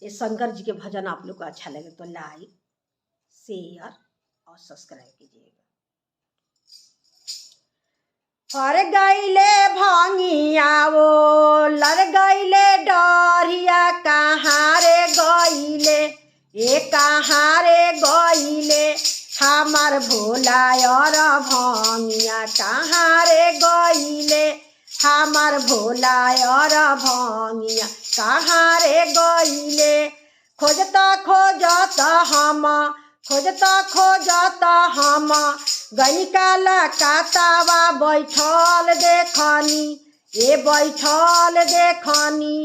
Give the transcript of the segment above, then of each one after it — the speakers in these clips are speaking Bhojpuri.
ये शंकर जी के भजन आप लोग को अच्छा लगे तो लाइक शेयर और सब्सक्राइब कीजिएगा। हर गईले भंगिया वो लर गईले डरिया कहाँ रे गईले ये कहाँ रे गईले हमार भोला और भंगिया कहाँ रे गईले हमार भोला और भंगिया कहाँ रे गईले खोजता हम गनिकाला कातावा बैठल देखनी ये बैठल देखनी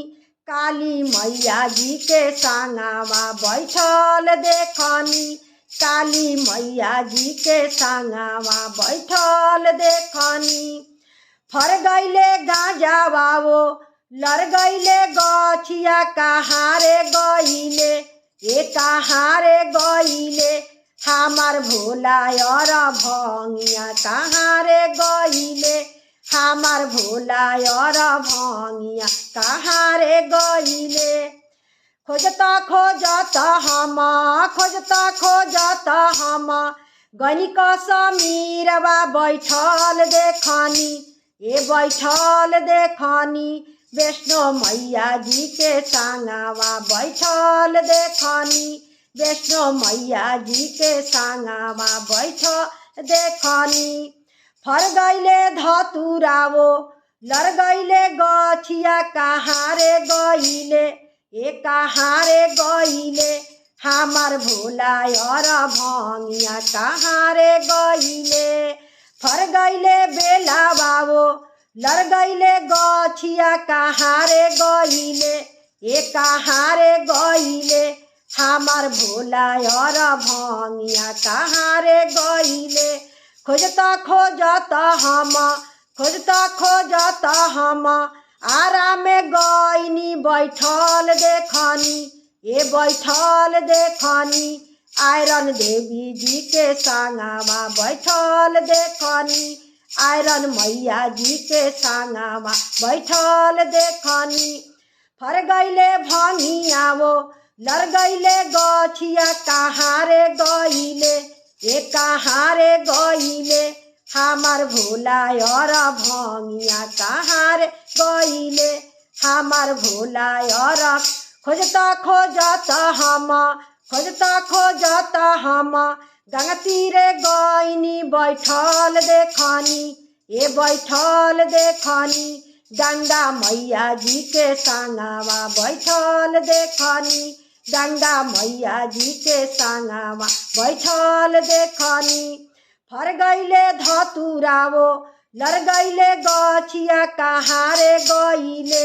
काली मैया जी के संगवा बैठल देखनी काली मैया जी के संगवा बैठल देखनी फर गईले गांजावा वो लर गईले गछिया कहाँ रे गईले ये कहाँ रे गईले हमार भोला और भंगिया कहाँ रे गईले हमार भोला और भंगिया कहाँ रे गईले खोजता हम गणिक समीरवा बैठल देखनी ये बैठल देखनी वैष्णो मैया जी के संगवा बैठल देखनी वैष्णो मैया जी के संगवा बैठल देखनी फर गईले धतुरावो लर गईले गछिया कहाँ रे गईले ये कहाँ रे गईले हमार भोला और भंगिया कहाँ रे गईले फर गईले बेला बाबो लर गईले गछिया कहाँ रे गईले ये कहाँ रे गईले हमार भोला और भंगिया कहाँ रे गईले खोजता हम आरा में गईनी बैठल देखनी ये बैठल देखनी आयरन देवी जी के संगवा बैठल देखनी आयरन मैया जी के संगवा बैठल देखनी फर गईले भंगिया वो लर गईले गछिया कहाँ रे गईले ये कहाँ रे गईले हमार भोला और भंगिया कहाँ रे गईले हमार भोला और खोजता हम गंगा तीरे गईनी बैठल देखनी ये बैठल देखनी गंगा मैया जी के संगवा बैठल देखनी गंगा मैया जी के संगवा बैठल देखनी फर गईले धतुरावो लर गईले गछिया कहाँ रे गईले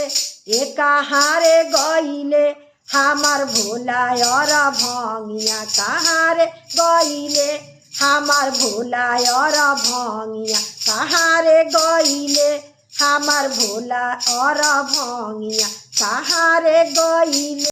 ये कहाँ रे गईले हमार भोला और भंगिया कहाँ रे गईले हमार भोला और भंगिया कहाँ रे गईले हमार भोला और भंगिया कहाँ रे गईले।